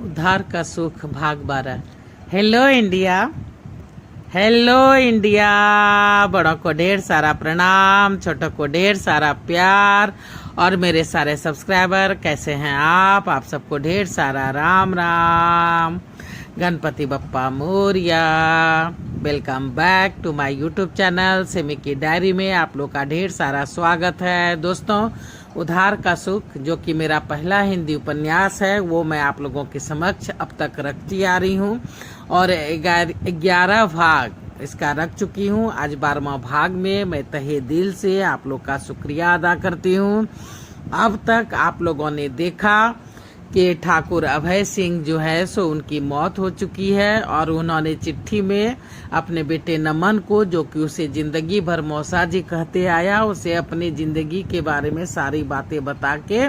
उद्धार का सुख भाग 12। Hello India, hello India. बड़ों को ढेर सारा प्रणाम, छोटों को ढेर सारा प्यार। और मेरे सारे सब्सक्राइबर कैसे हैं आप सबको ढेर सारा राम राम। गणपति बप्पा मोरिया। Welcome back to my YouTube channel Simi की डायरी में आप लोग का ढेर सारा स्वागत है। दोस्तों, उद्धार का सुख जो कि मेरा पहला हिंदी उपन्यास है वो मैं आप लोगों के समक्ष अब तक रखती आ रही हूँ और 11 भाग इसका रख चुकी हूँ। आज 12वां भाग में मैं तहे दिल से आप लोग का शुक्रिया अदा करती हूँ। अब तक आप लोगों ने देखा कि ठाकुर अभय सिंह जो है सो उनकी मौत हो चुकी है और उन्होंने चिट्ठी में अपने बेटे नमन को, जो कि उसे जिंदगी भर मौसा जी कहते आया, उसे अपनी जिंदगी के बारे में सारी बातें बता के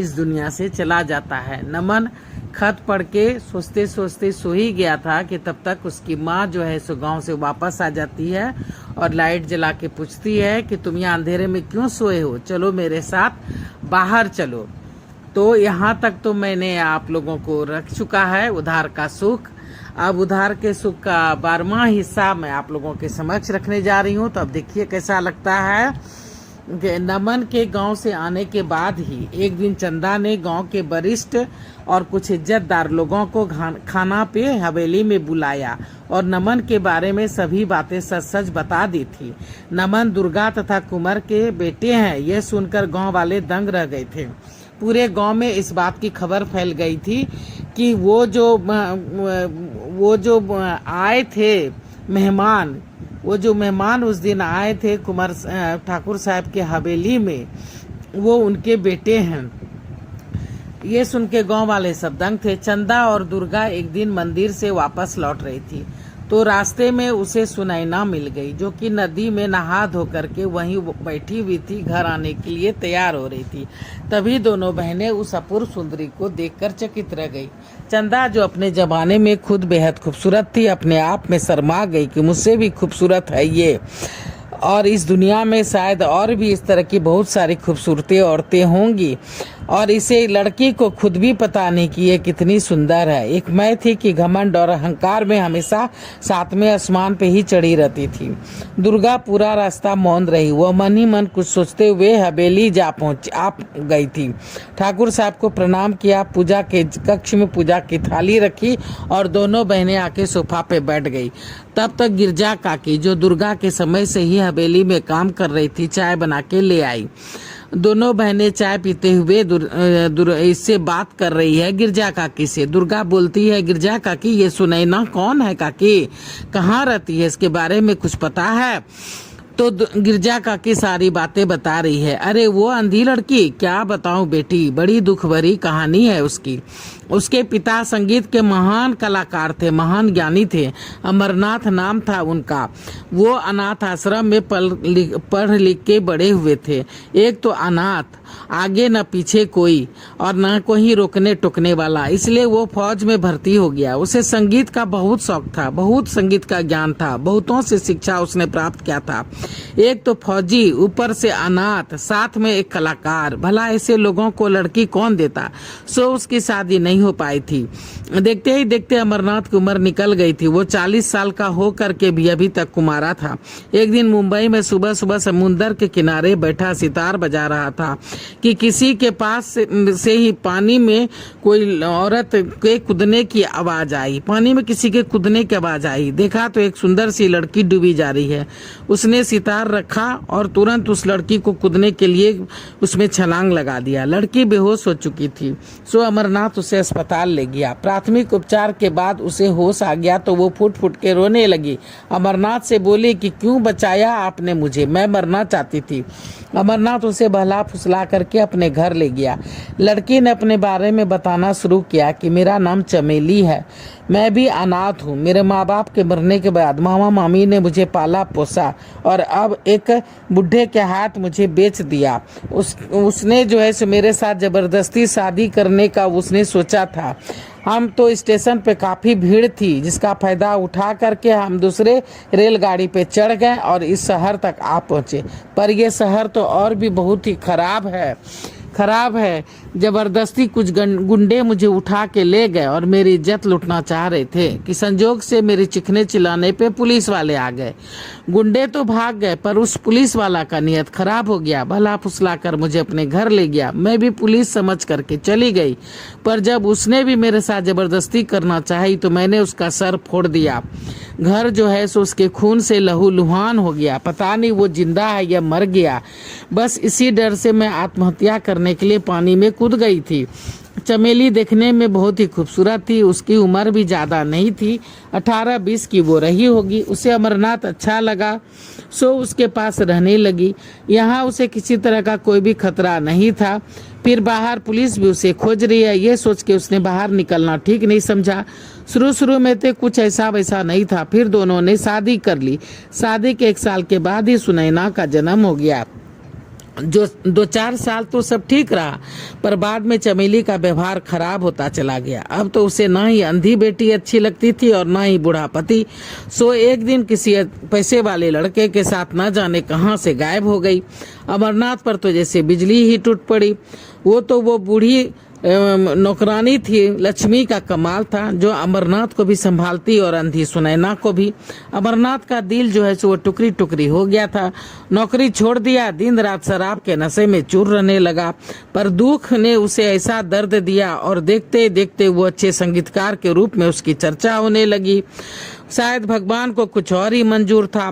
इस दुनिया से चला जाता है। नमन खत पढ़ के सोचते सोचते सो ही गया था कि तब तक उसकी माँ जो है सो गांव से वापस आ जाती है और लाइट जला के पूछती है कि तुम यहाँ अंधेरे में क्यों सोए हो, चलो मेरे साथ बाहर चलो। तो यहाँ तक तो मैंने आप लोगों को रख चुका है उद्धार का सुख। अब उद्धार के सुख का 12वां हिस्सा मैं आप लोगों के समक्ष रखने जा रही हूँ। तो अब देखिए कैसा लगता है कि नमन के गांव से आने के बाद ही एक दिन चंदा ने गांव के वरिष्ठ और कुछ इज्जतदार लोगों को खाना पे हवेली में बुलाया और नमन के बारे में सभी बातें सच सच बता दी थी। नमन दुर्गा तथा कुंवर के बेटे हैं, यह सुनकर गांव वाले दंग रह गए थे। पूरे गांव में इस बात की खबर फैल गई थी कि वो जो आए थे मेहमान, वो जो मेहमान उस दिन आए थे कुंवर ठाकुर साहब के हवेली में, वो उनके बेटे हैं। ये सुन के गाँव वाले सब दंग थे। चंदा और दुर्गा एक दिन मंदिर से वापस लौट रही थी तो रास्ते में उसे सुनैना मिल गई, जो कि नदी में नहा धो करके वहीं बैठी हुई थी, घर आने के लिए तैयार हो रही थी। तभी दोनों बहनें उस अपूर्व सुंदरी को देखकर चकित रह गई। चंदा जो अपने जमाने में खुद बेहद खूबसूरत थी, अपने आप में शर्मा गई कि मुझसे भी खूबसूरत है ये, और इस दुनिया में शायद और भी इस तरह की बहुत सारी खूबसूरती औरतें होंगी और इसे लड़की को खुद भी पता नहीं कि ये कितनी सुंदर है। एक मैं थी कि घमंड और अहंकार में हमेशा सातवें आसमान पे ही चढ़ी रहती थी। दुर्गा पूरा रास्ता मौन रही, वह मन ही मन कुछ सोचते हुए हवेली आ गई थी। ठाकुर साहब को प्रणाम किया, पूजा के कक्ष में पूजा की थाली रखी और दोनों बहनें आके सोफा पे बैठ गई। तब तक गिरजा काकी, जो दुर्गा के समय से ही हवेली में काम कर रही थी, चाय बना के ले आई। दोनों बहनें चाय पीते हुए इससे बात कर रही है गिरजा काकी से। दुर्गा बोलती है, गिरजा काकी ये सुनैना कौन है काकी, कहाँ रहती है, इसके बारे में कुछ पता है? तो गिरजा काकी सारी बातें बता रही है। अरे वो अंधी लड़की, क्या बताऊं बेटी, बड़ी दुख भरी कहानी है उसकी। उसके पिता संगीत के महान कलाकार थे, महान ज्ञानी थे, अमरनाथ नाम था उनका। वो अनाथ आश्रम में पढ़ लिख के बड़े हुए थे। एक तो अनाथ, आगे न पीछे कोई और न कोई रोकने टोकने वाला, इसलिए वो फौज में भर्ती हो गया। उसे संगीत का बहुत शौक था, बहुत संगीत का ज्ञान था, बहुतों से शिक्षा उसने प्राप्त किया था। एक तो फौजी, ऊपर से अनाथ, साथ में एक कलाकार, भला ऐसे लोगों को लड़की कौन देता? सो उसकी शादी नहीं हो पाई थी। देखते ही देखते अमरनाथ की उम्र निकल गई थी। वो 40 साल का हो करके भी अभी तक कुमारा था। एक दिन मुंबई में सुबह सुबह समुद्र के किनारे बैठा सितार बजा रहा था कि किसी के पास से ही पानी में कोई औरत के कूदने की आवाज आई। पानी में किसी के कूदने की आवाज आई। देखा तो एक सुंदर सी लड़की डूबी जा रही है। उसने सितार रखा और तुरंत उस लड़की को कूदने के लिए उसमें छलांग लगा दिया। लड़की बेहोश हो चुकी थी। सो अमरनाथ उसे अस्पताल ले गया। प्राथमिक उपचार के बाद उसे होश आ गया तो वो फुट फुट के रोने लगी। अमरनाथ से बोली कि क्यों बचाया आपने मुझे, मैं मरना चाहती थी। अमरनाथ उसे बहला फुसला करके अपने घर ले गया। लड़की ने अपने बारे में बताना शुरू किया कि मेरा नाम चमेली है, मैं भी अनाथ हूँ। मेरे माँ बाप के मरने के बाद मामा मामी ने मुझे पाला पोसा और अब एक बुढ़े के हाथ मुझे बेच दिया। उसने जो है सो मेरे साथ जबरदस्ती शादी करने का उसने सोचा था। हम तो स्टेशन पे काफ़ी भीड़ थी, जिसका फायदा उठा करके हम दूसरे रेलगाड़ी पे चढ़ गए और इस शहर तक आ पहुँचे। पर यह शहर तो और भी बहुत ही खराब है। जबरदस्ती कुछ गुंडे मुझे उठा के ले गए और मेरी इज्जत लूटना चाह रहे थे कि संजोग से मेरे चिखने चिल्लाने पे पुलिस वाले आ गए। गुंडे तो भाग गए पर उस पुलिस वाला का नियत खराब हो गया, भला फुसला कर मुझे अपने घर ले गया। मैं भी पुलिस समझ करके चली गई, पर जब उसने भी मेरे साथ जबरदस्ती करना चाही तो मैंने उसका सर फोड़ दिया। घर जो है सो उसके खून से लहूलुहान हो गया। पता नहीं वो जिंदा है या मर गया। बस इसी डर से मैं आत्महत्या करने के लिए पानी में कूद गई थी। चमेली देखने में बहुत ही खूबसूरत थी, उसकी उम्र भी ज़्यादा नहीं थी, 18-20 की वो रही होगी। उसे अमरनाथ अच्छा लगा सो उसके पास रहने लगी। यहाँ उसे किसी तरह का कोई भी खतरा नहीं था। फिर बाहर पुलिस भी उसे खोज रही है, ये सोच के उसने बाहर निकलना ठीक नहीं समझा। शुरू में तो कुछ ऐसा वैसा नहीं था। फिर दोनों ने शादी कर ली। शादी के 1 साल के बाद ही सुनैना का जन्म हो गया। जो 2-4 साल तो सब ठीक रहा, पर बाद में चमेली का व्यवहार खराब होता चला गया। अब तो उसे ना ही अंधी बेटी अच्छी लगती थी और ना ही बूढ़ा पति। सो एक दिन किसी पैसे वाले लड़के के साथ न जाने कहां से गायब हो गई। अमरनाथ पर तो जैसे बिजली ही टूट पड़ी। वो बूढ़ी नौकरानी थी, लक्ष्मी का कमाल था, जो अमरनाथ को भी संभालती और अंधी सुनैना को भी। अमरनाथ का दिल जो है सो वो टुकड़ी टुकड़ी हो गया था। नौकरी छोड़ दिया, दिन रात शराब के नशे में चूर रहने लगा। पर दुख ने उसे ऐसा दर्द दिया और देखते देखते वो अच्छे संगीतकार के रूप में उसकी चर्चा होने लगी। शायद भगवान को कुछ और ही मंजूर था।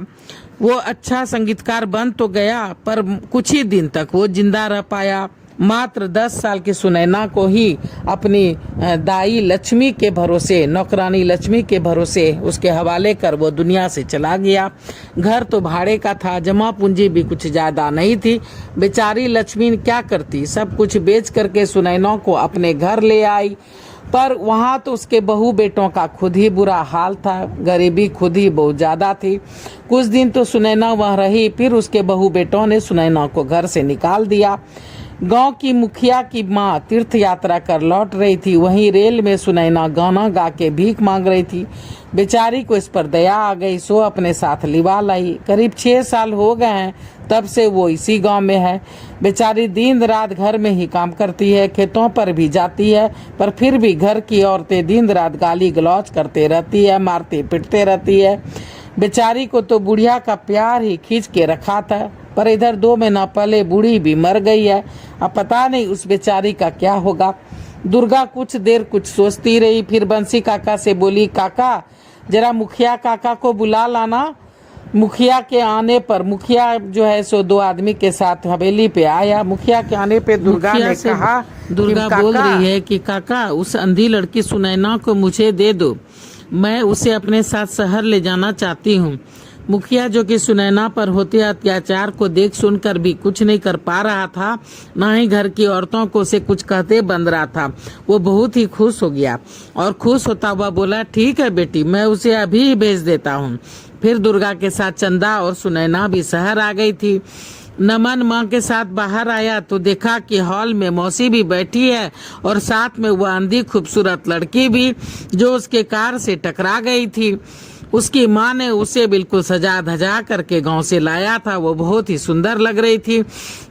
वो अच्छा संगीतकार बन तो गया, पर कुछ ही दिन तक वो जिंदा रह पाया। मात्र 10 साल की सुनैना को ही अपनी दाई लक्ष्मी के भरोसे, नौकरानी लक्ष्मी के भरोसे उसके हवाले कर वो दुनिया से चला गया। घर तो भाड़े का था, जमा पूंजी भी कुछ ज़्यादा नहीं थी। बेचारी लक्ष्मी क्या करती, सब कुछ बेच करके सुनैना को अपने घर ले आई। पर वहाँ तो उसके बहू बेटों का खुद ही बुरा हाल था, गरीबी खुद ही बहुत ज़्यादा थी। कुछ दिन तो सुनैना वहाँ रही, फिर उसके बहू बेटों ने सुनैना को घर से निकाल दिया। गांव की मुखिया की माँ तीर्थ यात्रा कर लौट रही थी, वहीं रेल में सुनैना गाना गा के भीख मांग रही थी। बेचारी को इस पर दया आ गई, सो अपने साथ लिवा लाई। करीब 6 साल हो गए हैं तब से वो इसी गांव में है। बेचारी दिन रात घर में ही काम करती है, खेतों पर भी जाती है, पर फिर भी घर की औरतें दिन रात गाली गलौज करते रहती है, मारते पिटते रहती है। बेचारी को तो बुढ़िया का प्यार ही खींच के रखा था, पर इधर 2 महीना पहले बूढ़ी भी मर गई है। अब पता नहीं उस बेचारी का क्या होगा। दुर्गा कुछ देर कुछ सोचती रही, फिर बंसी काका से बोली, काका जरा मुखिया काका को बुला लाना। मुखिया के आने पर मुखिया जो है सो 2 आदमी के साथ हवेली पे आया। मुखिया के आने पे दुर्गा ने कहा, दुर्गा बोल रही है कि काका उस अंधी लड़की सुनैना को मुझे दे दो, मैं उसे अपने साथ शहर ले जाना चाहती हूँ। मुखिया जो कि सुनैना पर होते अत्याचार को देख सुनकर भी कुछ नहीं कर पा रहा था, ना ही घर की औरतों को उसे कुछ कहते बंद रहा था, वो बहुत ही खुश हो गया और खुश होता हुआ बोला, ठीक है बेटी, मैं उसे अभी ही भेज देता हूँ। फिर दुर्गा के साथ चंदा और सुनैना भी शहर आ गई थी। नमन माँ के साथ बाहर आया तो देखा कि हॉल में मौसी भी बैठी है और साथ में वह अंधी खूबसूरत लड़की भी, जो उसके कार से टकरा गई थी। उसकी माँ ने उसे बिल्कुल सजा धजा करके गांव से लाया था, वो बहुत ही सुंदर लग रही थी।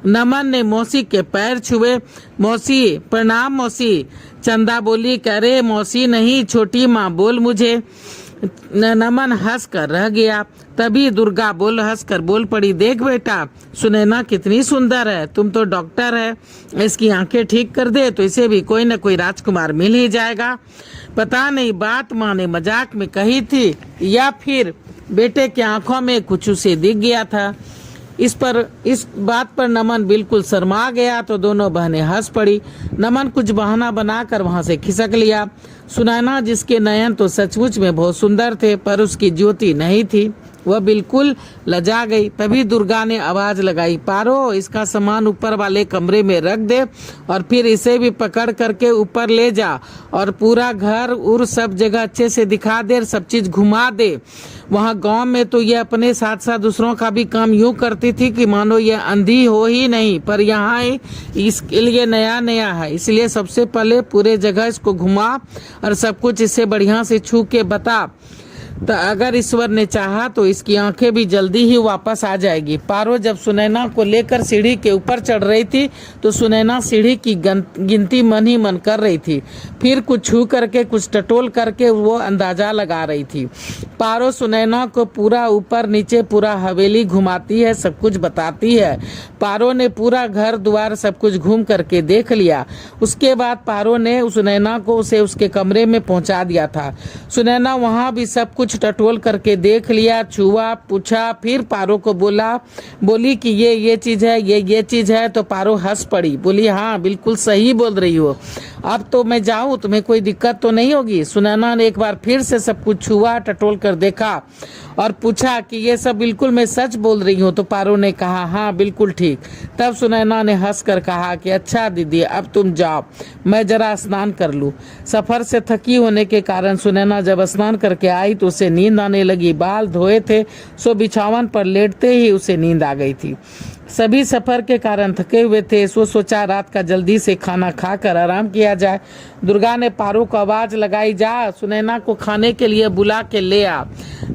नमन ने मौसी के पैर छुए, मौसी प्रणाम मौसी। चंदा बोली, करे मौसी नहीं छोटी माँ बोल मुझे। नमन हंस कर रह गया। तभी दुर्गा हंस कर बोल पड़ी, देख बेटा सुनैना कितनी सुंदर है, तुम तो डॉक्टर है, इसकी आंखें ठीक कर दे तो इसे भी कोई न कोई राजकुमार मिल ही जाएगा। पता नहीं बात माँ ने मजाक में कही थी या फिर बेटे की आंखों में कुछ उसे दिख गया था। इस बात पर नमन बिल्कुल शर्मा गया तो दोनों बहनें हंस पड़ी। नमन कुछ बहाना बनाकर वहां से खिसक लिया। सुनैना जिसके नयन तो सचमुच में बहुत सुंदर थे, पर उसकी ज्योति नहीं थी, वह बिल्कुल लजा गई। तभी दुर्गा ने आवाज लगाई, पारो इसका सामान ऊपर वाले कमरे में रख दे और फिर इसे भी पकड़ करके ऊपर ले जा और पूरा घर और सब जगह अच्छे से दिखा दे, सब चीज घुमा दे। वहाँ गांव में तो ये अपने साथ साथ दूसरों का भी काम यूं करती थी कि मानो ये अंधी हो ही नहीं, पर यहाँ इसके लिए नया नया है, इसलिए सबसे पहले पूरे जगह इसको घुमा और सब कुछ इससे बढ़िया से छू के बता। तो अगर ईश्वर ने चाहा तो इसकी आंखें भी जल्दी ही वापस आ जाएगी। पारो जब सुनैना को लेकर सीढ़ी के ऊपर चढ़ रही थी तो सुनैना सीढ़ी की गिनती मन ही मन कर रही थी। फिर कुछ छू करके कुछ टटोल करके वो अंदाजा लगा रही थी। पारो सुनैना को पूरा ऊपर नीचे पूरा हवेली घुमाती है, सब कुछ बताती है। पारो ने पूरा घर द्वार सब कुछ घूम करके देख लिया। उसके बाद पारो ने सुनैना को उसे उसके कमरे में पहुंचा दिया था। सुनैना वहां भी सब कुछ टटोल करके देख लिया, छुआ, पूछा। फिर पारो को बोली कि ये चीज है, ये चीज है। तो पारो हंस पड़ी, बोली हाँ बिल्कुल सही बोल रही हो, अब तो मैं जाऊं, तुम्हें कोई दिक्कत तो नहीं होगी। सुनैना ने एक बार फिर से सब कुछ छुआ, टटोल कर देखा और पूछा कि ये सब बिल्कुल मैं सच बोल रही हूँ। तो पारो ने कहा हाँ बिल्कुल ठीक। तब सुनैना ने हंस कर कहा कि अच्छा दीदी अब तुम जाओ, मैं जरा स्नान कर लूँ। सफर से थकी होने के कारण सुनैना जब स्नान करके आई तो उसे नींद आने लगी। बाल धोए थे सो बिछावन पर लेटते ही उसे नींद आ गई थी। सभी सफर के कारण थके हुए थे, सो सोचा रात का जल्दी से खाना खाकर आराम किया जाए। दुर्गा ने पारो को आवाज लगाई, जा सुनैना को खाने के लिए बुला के ले आ।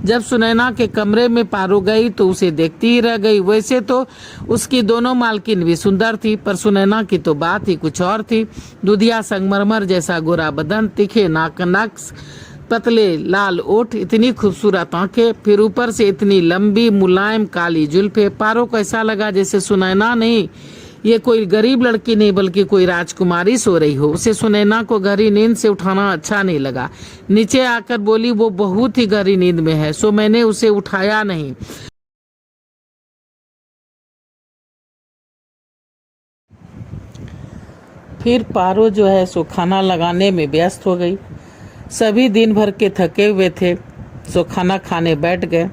जब सुनैना के कमरे में पारो गई तो उसे देखती ही रह गई। वैसे तो उसकी दोनों मालकिन भी सुंदर थी, पर सुनैना की तो बात ही कुछ और थी। दुधिया संगमरमर जैसा गोरा बदन, तीखे नाक, पतले लाल ओठ, इतनी खूबसूरत आंखें, फिर ऊपर से इतनी लंबी मुलायम काली जुल्फे। पारो को ऐसा लगा जैसे सुनैना नहीं, ये कोई गरीब लड़की नहीं बल्कि कोई राजकुमारी सो रही हो। उसे सुनैना को गहरी नींद से उठाना अच्छा नहीं लगा। नीचे आकर बोली वो बहुत ही गहरी नींद में है, सो मैंने उसे उठाया नहीं। फिर पारो जो है सो खाना लगाने में व्यस्त हो गई। सभी दिन भर के थके हुए थे, सो खाना खाने बैठ गए।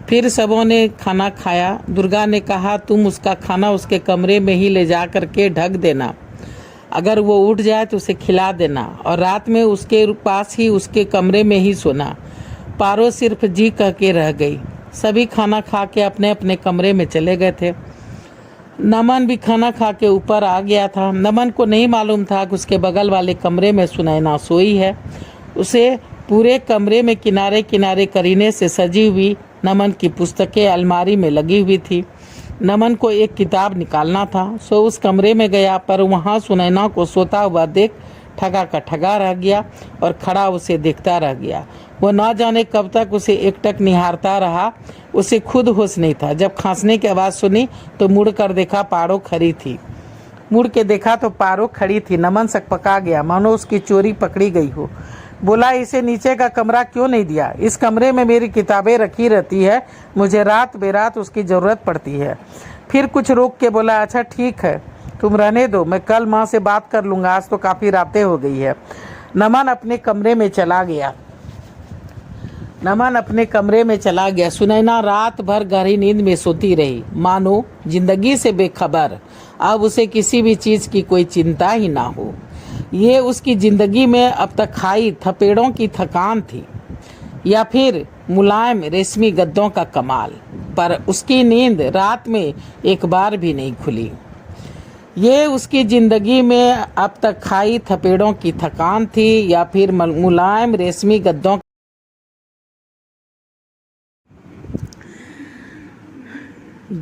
फिर सबों ने खाना खाया। दुर्गा ने कहा तुम उसका खाना उसके कमरे में ही ले जा कर के ढक देना, अगर वो उठ जाए तो उसे खिला देना, और रात में उसके पास ही उसके कमरे में ही सोना। पारो सिर्फ जी कह के रह गई। सभी खाना खा के अपने अपने कमरे में चले गए थे। नमन भी खाना खा के ऊपर आ गया था। नमन को नहीं मालूम था कि उसके बगल वाले कमरे में सुनैना सोई है। उसे पूरे कमरे में किनारे किनारे करीने से सजी हुई नमन की पुस्तकें अलमारी में लगी हुई थी। नमन को एक किताब निकालना था, सो उस कमरे में गया, पर वहाँ सुनैना को सोता हुआ देख ठगा का ठगा रह गया और खड़ा उसे देखता रह गया। वो ना जाने कब तक उसे एकटक निहारता रहा। उसे खुद होश नहीं था। जब खांसने की आवाज़ सुनी तो मुड़ कर देखा पारो खड़ी थी। मुड़ के देखा तो पारो खड़ी थी। नमन सकपका गया, मानो उसकी चोरी पकड़ी गई हो। बोला इसे नीचे का कमरा क्यों नहीं दिया? इस कमरे में मेरी किताबें रखी रहती है, मुझे रात बेरात उसकी ज़रूरत पड़ती है। फिर कुछ रोक के बोला अच्छा ठीक है तुम रहने दो, मैं कल माँ से बात कर लूँगा, आज तो काफ़ी रातें हो गई है। नमन अपने कमरे में चला गया। सुनैना रात भर गहरी नींद में सोती रही, मानो जिंदगी से बेखबर। अब उसे किसी भी चीज़ की कोई चिंता ही ना हो। ये उसकी जिंदगी में अब तक खाई थपेड़ों की थकान थी या फिर मुलायम रेशमी गद्दों का कमाल, पर उसकी नींद रात में एक बार भी नहीं खुली। ये उसकी जिंदगी में अब तक खाई थपेड़ों की थकान थी या फिर मुलायम रेशमी गद्दों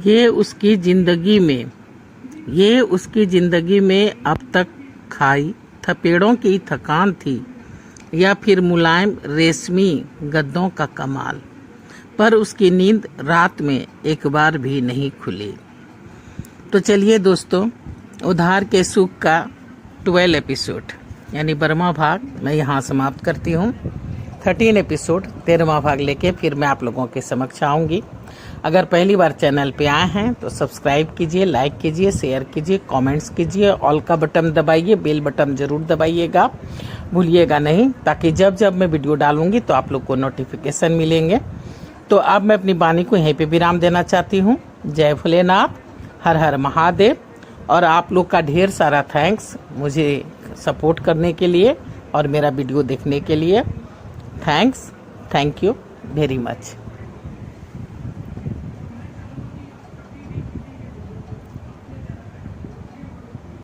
ये उसकी जिंदगी में अब तक खाई थपेड़ों की थकान थी या फिर मुलायम रेशमी गद्दों का कमाल, पर उसकी नींद रात में एक बार भी नहीं खुली। तो चलिए दोस्तों, उधार के सुख का 12 एपिसोड यानी 12वां भाग मैं यहाँ समाप्त करती हूँ। 13 एपिसोड 13वां भाग लेके फिर मैं आप लोगों के समक्ष आऊँगी। अगर पहली बार चैनल पे आए हैं तो सब्सक्राइब कीजिए, लाइक कीजिए, शेयर कीजिए, कमेंट्स कीजिए, ऑल का बटन दबाइए, बेल बटन ज़रूर दबाइएगा, भूलिएगा नहीं, ताकि जब जब मैं वीडियो डालूंगी तो आप लोग को नोटिफिकेशन मिलेंगे। तो अब मैं अपनी वाणी को यहीं पे विराम देना चाहती हूँ। जय भोलेनाथ, हर हर महादेव। और आप लोग का ढेर सारा थैंक्स मुझे सपोर्ट करने के लिए और मेरा वीडियो देखने के लिए। Thank you very much.